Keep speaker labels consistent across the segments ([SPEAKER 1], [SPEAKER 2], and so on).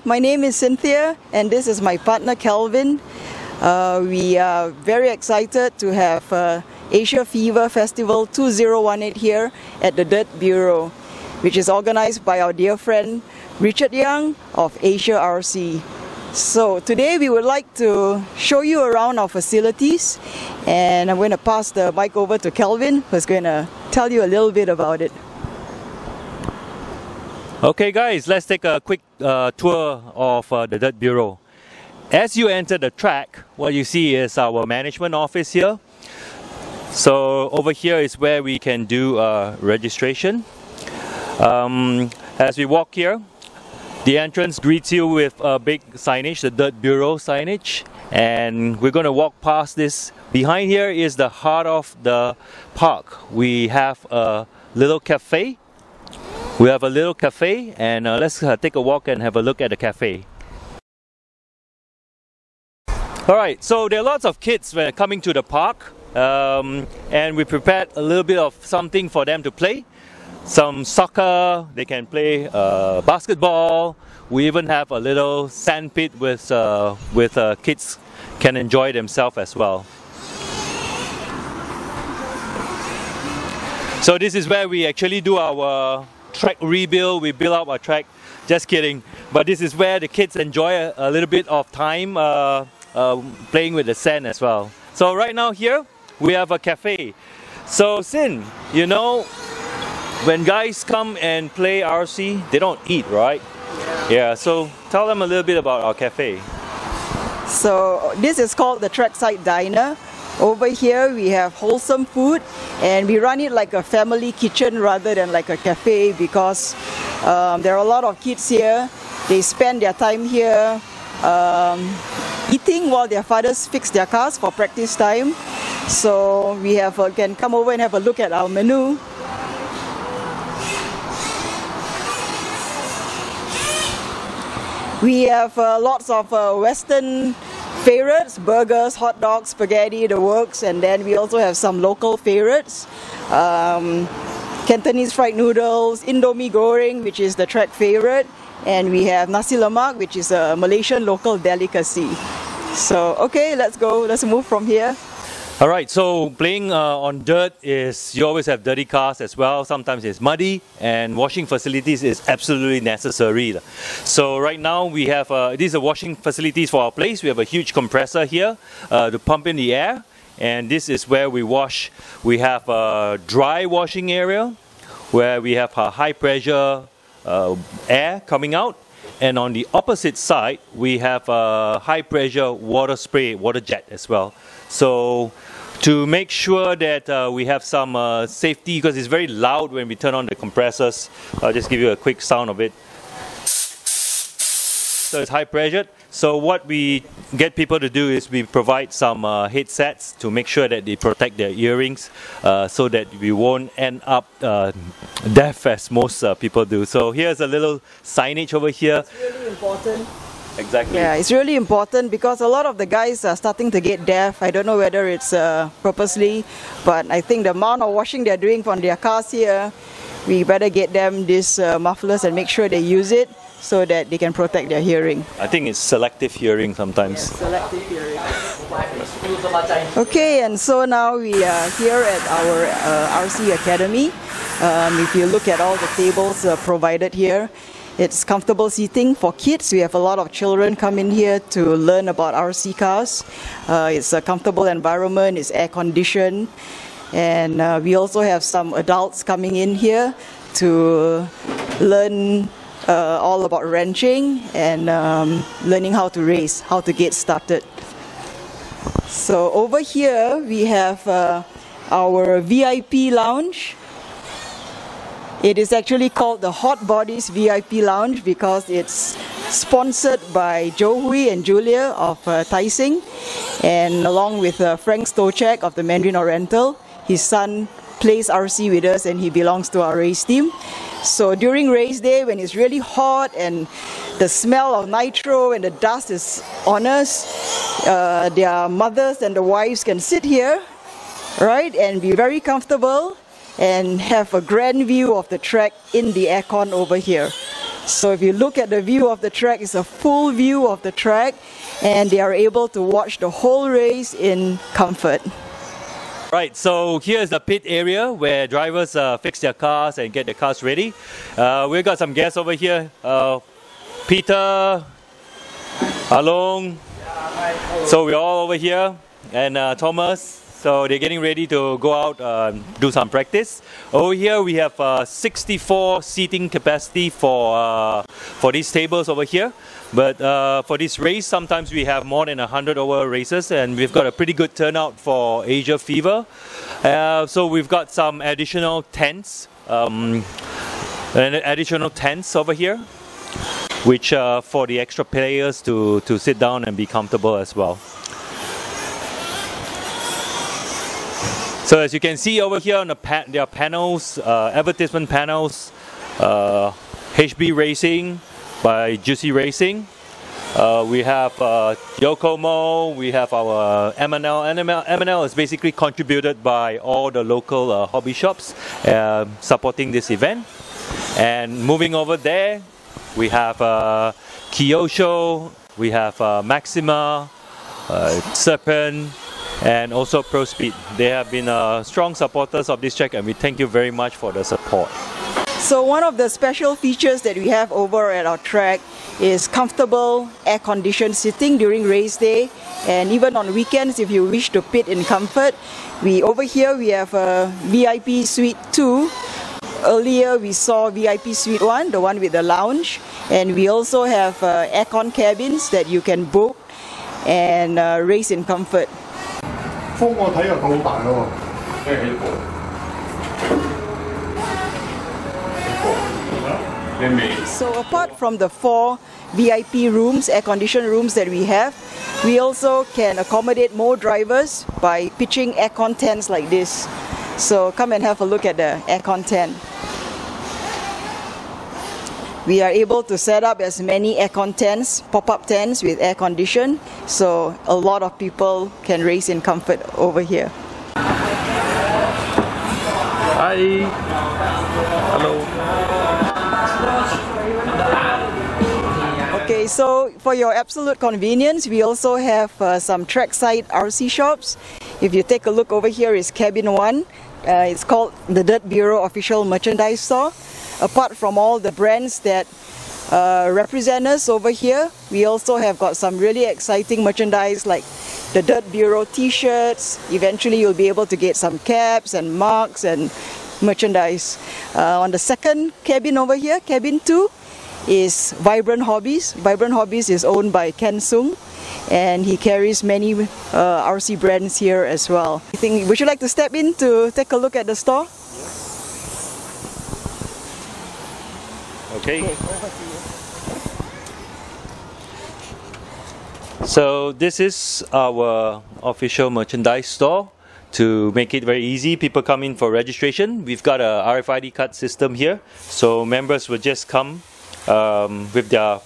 [SPEAKER 1] my name is Cynthia and this is my partner Kelvin. We are very excited to have ASIAFEVER Festival 2018 here at the Dirt Bureau, which is organized by our dear friend Richard Young of ASIARC. So today we would like to show you around our facilities, and I'm going to pass the mic over to Kelvin, who's going to tell you a little bit about it.
[SPEAKER 2] Okay guys, let's take a quick tour of the Dirt Bureau. As you enter the track, what you see is our management office here. So over here is where we can do registration. As we walk here, the entrance greets you with a big signage, the Dirt Bureau signage, and we're going to walk past this. Behind here is the heart of the park. We have a little cafe. And let's take a walk and have a look at the cafe. Alright, so there are lots of kids when coming to the park, and we prepared a little bit of something for them to play. Some soccer, they can play basketball. We even have a little sand pit with kids can enjoy themselves as well. So this is where we actually do our track rebuild. We build up our track. Just kidding. But this is where the kids enjoy a little bit of time playing with the sand as well. So right now here we have a cafe. So Sin, you know, when guys come and play RC, they don't eat, right? Yeah, so tell them a little bit about our cafe.
[SPEAKER 1] So this is called the Trackside Diner. Over here we have wholesome food, and we run it like a family kitchen rather than like a cafe, because there are a lot of kids here. They spend their time here eating while their fathers fix their cars for practice time. So we can come over and have a look at our menu. We have lots of Western favorites, burgers, hot dogs, spaghetti, the works, and then we also have some local favorites. Cantonese fried noodles, Indomie goreng, which is the track favorite, and we have nasi lemak, which is a Malaysian local delicacy. So okay, let's move from here.
[SPEAKER 2] Alright, so playing on dirt is, you always have dirty cars as well. Sometimes it's muddy, and washing facilities is absolutely necessary. So right now we have, these are washing facilities for our place. We have a huge compressor here to pump in the air, and this is where we wash. We have a dry washing area where we have a high pressure air coming out, and on the opposite side we have a high pressure water spray, water jet as well. So to make sure that we have some safety, because it's very loud when we turn on the compressors, I'll just give you a quick sound of it. So it's high pressured. So what we get people to do is we provide some headsets to make sure that they protect their earrings, so that we won't end up deaf as most people do. So here's a little signage over here.
[SPEAKER 1] It's really important.
[SPEAKER 2] Exactly.
[SPEAKER 1] Yeah, it's really important because a lot of the guys are starting to get deaf. I don't know whether it's purposely, but I think the amount of washing they're doing from their cars here, we better get them these mufflers and make sure they use it so that they can protect their hearing.
[SPEAKER 2] I think it's selective hearing sometimes.
[SPEAKER 1] Yes, selective hearing. Okay, and so now we are here at our RC Academy. If you look at all the tables provided here, it's comfortable seating for kids. We have a lot of children come in here to learn about RC cars. It's a comfortable environment, it's air conditioned, and we also have some adults coming in here to learn all about wrenching and learning how to race, how to get started. So over here we have our VIP lounge. It is actually called the Hot Bodies VIP Lounge because it's sponsored by Joe Hui and Julia of Tai Sing, and along with Frank Stochek of the Mandarin Oriental. His son plays RC with us and he belongs to our race team. So during race day, when it's really hot and the smell of nitro and the dust is on us, their mothers and the wives can sit here, right, and be very comfortable and have a grand view of the track in the aircon over here. So if you look at the view of the track, it's a full view of the track, and they are able to watch the whole race in comfort.
[SPEAKER 2] Right, so here's the pit area where drivers fix their cars and get their cars ready. We've got some guests over here. Peter, Along, so we're all over here, and Thomas. So they're getting ready to go out, do some practice. Over here we have 64 seating capacity for these tables over here. But for this race, sometimes we have more than 100 over races, and we've got a pretty good turnout for ASIAFEVER. So we've got some additional tents, over here, which for the extra players to sit down and be comfortable as well. So as you can see over here on there are panels, advertisement panels, HB Racing by Juicy Racing. We have Yokomo, we have our M&L. M&L is basically contributed by all the local hobby shops supporting this event. And moving over there, we have Kyosho, we have Maxima, Serpent, and also ProSpeed. They have been strong supporters of this track, and we thank you very much for the support.
[SPEAKER 1] So one of the special features that we have over at our track is comfortable air-conditioned seating during race day, and even on weekends if you wish to pit in comfort. Over here we have VIP Suite 2. Earlier we saw VIP Suite 1, the one with the lounge, and we also have aircon cabins that you can book and race in comfort. So apart from the 4 VIP rooms, air-conditioned rooms that we have, we also can accommodate more drivers by pitching aircon tents like this. So come and have a look at the aircon tent. We are able to set up as many aircon tents, pop-up tents with air condition, so a lot of people can race in comfort over here.
[SPEAKER 3] Hi. Hello.
[SPEAKER 1] Okay, so for your absolute convenience, we also have some trackside RC shops. If you take a look over here is Cabin 1. It's called the Dirt Bureau Official Merchandise Store. Apart from all the brands that represent us over here, we also have got some really exciting merchandise like the Dirt Bureau t-shirts. Eventually you'll be able to get some caps and mugs and merchandise. On the second cabin over here, Cabin 2, is Vibrant Hobbies. Vibrant Hobbies is owned by Ken Sung, and he carries many RC brands here as well. Would you like to step in to take a look at the store?
[SPEAKER 2] Okay. So this is our official merchandise store. To make it very easy, people come in for registration. We've got a RFID card system here, so members will just come with their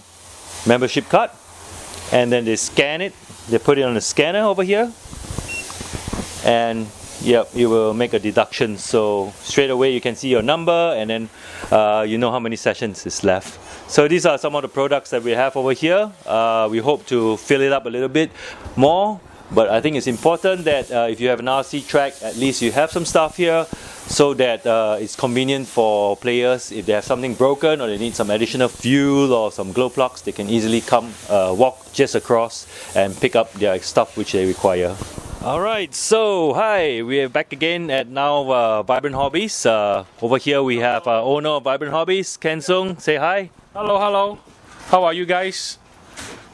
[SPEAKER 2] membership card, and then they scan it. They put it on the scanner over here, and yep, it will make a deduction. So straight away you can see your number, and then you know how many sessions is left. So these are some of the products that we have over here. We hope to fill it up a little bit more, but I think it's important that if you have an RC track, at least you have some stuff here, so that it's convenient for players. If they have something broken or they need some additional fuel or some glow plugs, they can easily come walk just across and pick up their stuff which they require. Alright, so hi, we are back again at now Vibrant Hobbies. Over here we have owner of Vibrant Hobbies, Ken Sung. Say hi.
[SPEAKER 3] Hello, hello. How are you guys?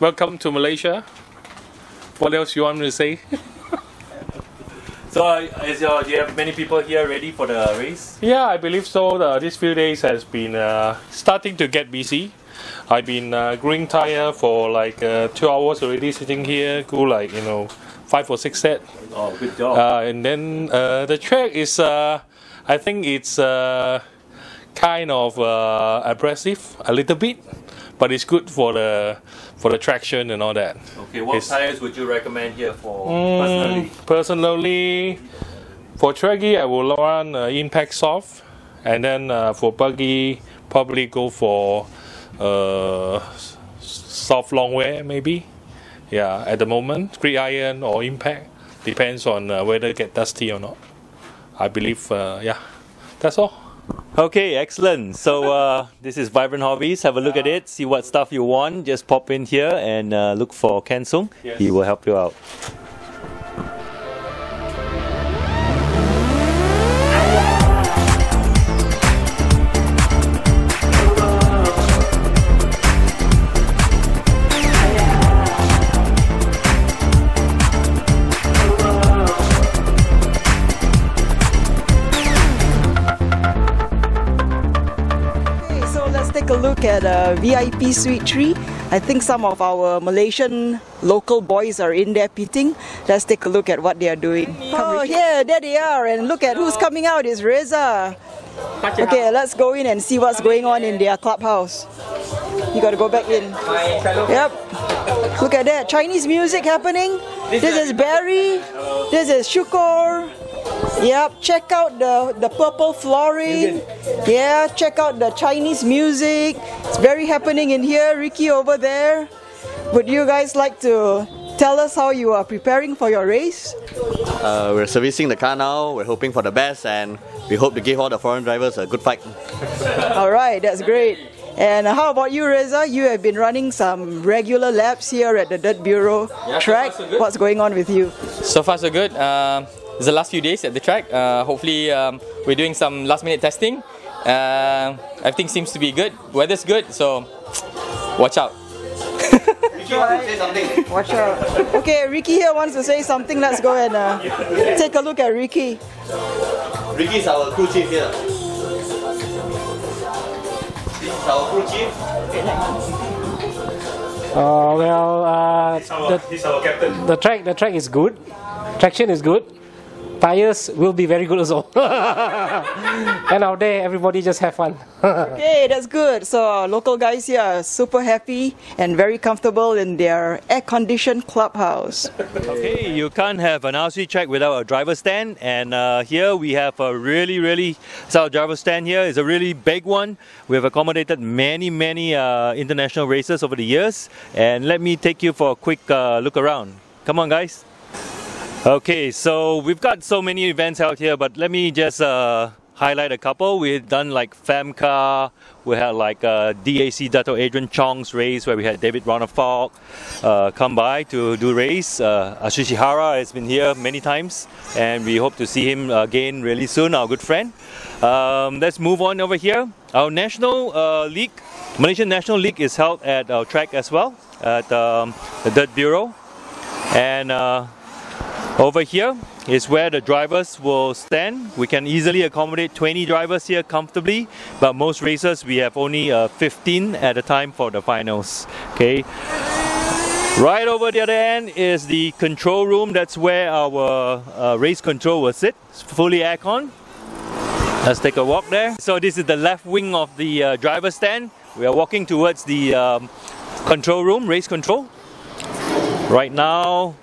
[SPEAKER 3] Welcome to Malaysia. What else you want me to say?
[SPEAKER 2] So do you have many people here ready for the race?
[SPEAKER 3] Yeah, I believe so. These few days has been starting to get busy. I've been growing tired for like 2 hours already sitting here, go like 5 or 6 sets.
[SPEAKER 2] Oh, good job.
[SPEAKER 3] And then the track is, I think it's kind of abrasive a little bit, but it's good for the traction and all that.
[SPEAKER 2] Okay, what tires would you recommend here for personally?
[SPEAKER 3] Personally, for traggy I will run Impact Soft, and then for buggy probably go for soft long wear maybe. Yeah, at the moment, gridiron or impact, depends on whether it get dusty or not. I believe, yeah, that's all.
[SPEAKER 2] Okay, excellent. So this is Vibrant Hobbies. Have a look at it, see what stuff you want. Just pop in here and look for Ken Sung.
[SPEAKER 3] Yes.
[SPEAKER 2] He will help you out.
[SPEAKER 1] Take a look at VIP Suite 3. I think some of our Malaysian local boys are in there pitting. Let's take a look at what they are doing. Oh, yeah, there they are. And look at who's coming out. It's Reza. Okay, let's go in and see what's going on in their clubhouse. You got to go back in. Yep. Look at that. Chinese music happening. This is Barry. This is Shukor. Yep, check out the purple flooring. Yeah, check out the Chinese music. It's very happening in here. Ricky over there. Would you guys like to tell us how you are preparing for your race?
[SPEAKER 4] We're servicing the car now. We're hoping for the best, and we hope to give all the foreign drivers a good fight.
[SPEAKER 1] Alright, that's great. And how about you, Reza? You have been running some regular laps here at the Dirt Bureau track.
[SPEAKER 5] So far, so
[SPEAKER 1] What's going on with you?
[SPEAKER 5] So far so good. It's the last few days at the track. Hopefully we're doing some last minute testing. Everything seems to be good. Weather's good, so watch out.
[SPEAKER 4] Ricky wants to say something.
[SPEAKER 1] Watch out. Okay, Ricky here wants to say something. Let's go and take a look at Ricky.
[SPEAKER 4] Ricky's our crew chief here. This is our crew chief.
[SPEAKER 3] He's our captain.
[SPEAKER 6] The track is good. Traction is good. Tires will be very good also. And out there, everybody just have fun.
[SPEAKER 1] Okay, that's good. So our local guys here are super happy and very comfortable in their air-conditioned clubhouse.
[SPEAKER 2] Okay, you can't have an RC track without a driver stand, and here we have a really so our driver stand here is a really big one. We have accommodated many international races over the years, and let me take you for a quick look around. Come on, guys. Okay, so we've got so many events out here, but let me just highlight a couple. We've done like FAMCA, we had like DAC Dato Adrian Chong's race where we had David Ronafalk come by to do race. Ashish Hara has been here many times and we hope to see him again really soon, our good friend. Let's move on over here. Our national league, Malaysian National League, is held at our track as well, at the Dirt Bureau. And over here is where the drivers will stand. We can easily accommodate 20 drivers here comfortably, but most races we have only 15 at a time for the finals. Okay. Right over the other end is the control room. That's where our race control will sit. It's fully aircon. Let's take a walk there. So this is the left wing of the driver stand. We are walking towards the control room, race control. Right now,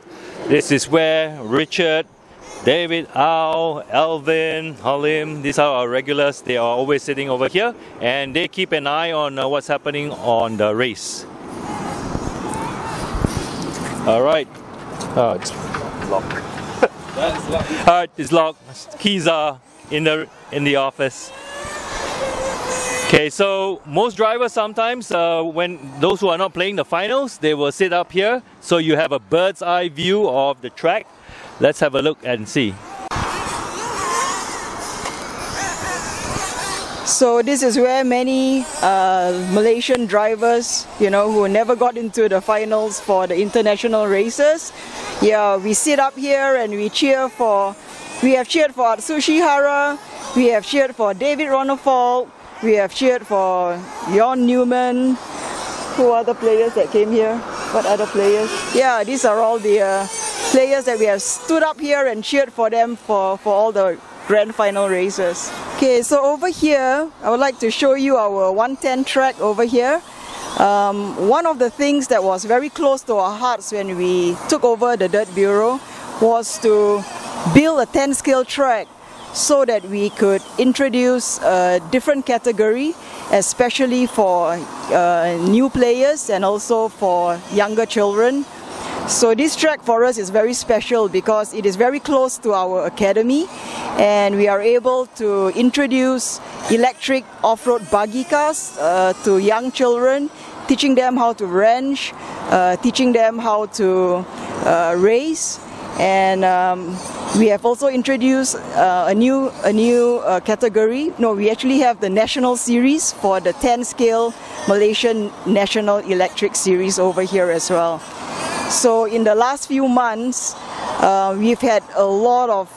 [SPEAKER 2] this is where Richard, David, Al, Alvin, Halim, these are our regulars. They are always sitting over here and they keep an eye on what's happening on the race. Alright. Oh, it's locked. Alright, it's locked. Keys are in the office. Okay, so most drivers sometimes, when those who are not playing the finals, they will sit up here, so you have a bird's eye view of the track. Let's have a look and see.
[SPEAKER 1] So this is where many Malaysian drivers, who never got into the finals for the international races, we sit up here and we cheer for. We have cheered for Atsushi Hara, we have cheered for David Ronafalk, we have cheered for Jon Newman. Who are the players that came here? What other players? Yeah, these are all the players that we have stood up here and cheered for them for all the grand final races. Okay, so over here, I would like to show you our 110 track over here. One of the things that was very close to our hearts when we took over the Dirt Bureau was to build a 10-scale track. so that we could introduce a different category, especially for new players and also for younger children. So this track for us is very special because it is very close to our academy, and we are able to introduce electric off-road buggy cars to young children, teaching them how to wrench, teaching them how to race. And we have also introduced a new category. No, we actually have the national series for the 10 scale Malaysian National Electric Series over here as well. So in the last few months, we've had a lot of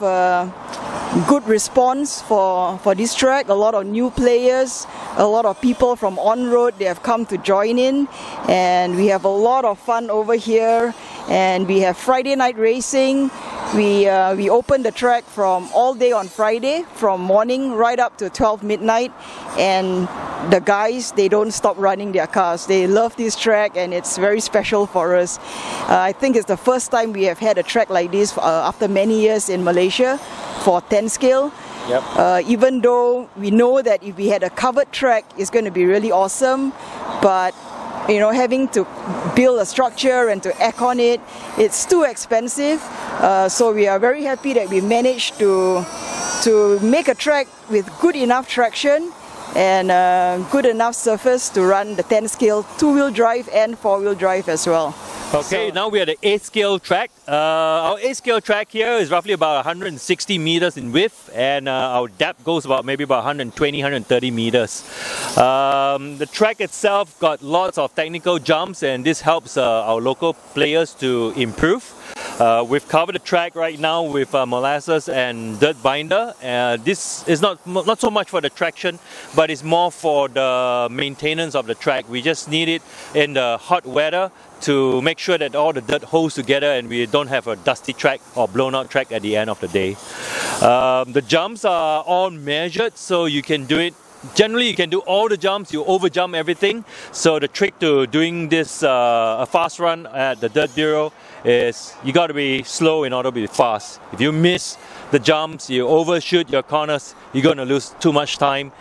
[SPEAKER 1] good response for this track. A lot of new players, a lot of people from on-road, they have come to join in, and we have a lot of fun over here. And we have Friday night racing. We open the track from all day on Friday, from morning right up to 12 midnight, and the guys, they don't stop running their cars. They love this track, and it's very special for us. I think it's the first time we have had a track like this after many years in Malaysia for 10 scale. Yep. Even though we know that if we had a covered track, it's going to be really awesome, but you know, having to build a structure and to aircon it, it's too expensive. So we are very happy that we managed to make a track with good enough traction and good enough surface to run the 10 scale 2-wheel drive and 4-wheel drive as well.
[SPEAKER 2] Okay, now we are at the 8-scale track. Our 8-scale track here is roughly about 160 meters in width, and our depth goes maybe about 120, 130 meters. The track itself got lots of technical jumps, and this helps our local players to improve. We've covered the track right now with molasses and dirt binder. This is not so much for the traction, but it's more for the maintenance of the track. We just need it in the hot weather to make sure that all the dirt holds together and we don't have a dusty track or blown out track at the end of the day. The jumps are all measured, so you can do it. Generally, you can do all the jumps, you over jump everything. So the trick to doing this a fast run at the Dirt Bureau is you got to be slow in order to be fast. If you miss the jumps, you overshoot your corners, you're going to lose too much time,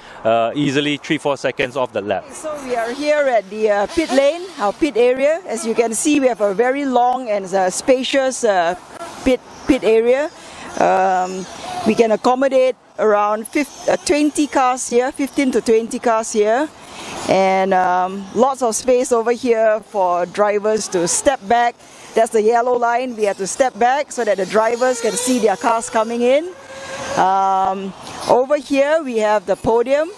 [SPEAKER 2] easily 3-4 seconds off the lap.
[SPEAKER 1] So we are here at the pit lane, our pit area. As you can see, we have a very long and spacious pit area. We can accommodate around 20 cars here, 15 to 20 cars here, and lots of space over here for drivers to step back. That's the yellow line. We have to step back so that the drivers can see their cars coming in. Over here we have the podium.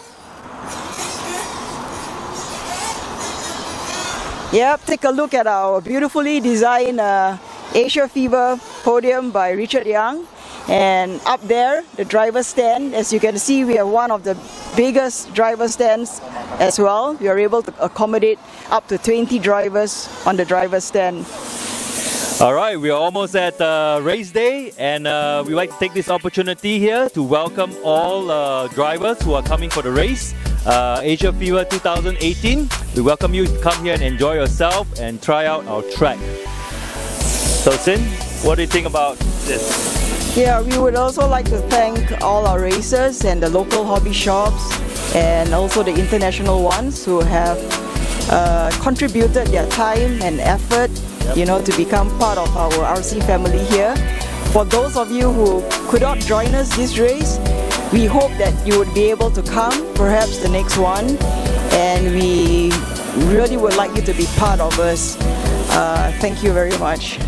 [SPEAKER 1] Yep, take a look at our beautifully designed ASIAFEVER podium by Richard Young. And up there, the driver stand. As you can see, we have one of the biggest driver stands as well. We are able to accommodate up to 20 drivers on the driver stand.
[SPEAKER 2] Alright, we are almost at race day, and we'd like to take this opportunity here to welcome all drivers who are coming for the race. ASIAFEVER 2018. We welcome you to come here and enjoy yourself and try out our track. So Sin, what do you think about this?
[SPEAKER 1] Yeah, we would also like to thank all our racers and the local hobby shops and also the international ones who have contributed their time and effort, you know, to become part of our RC family here. For those of you who could not join us this race, we hope that you would be able to come, perhaps the next one, and we really would like you to be part of us. Thank you very much.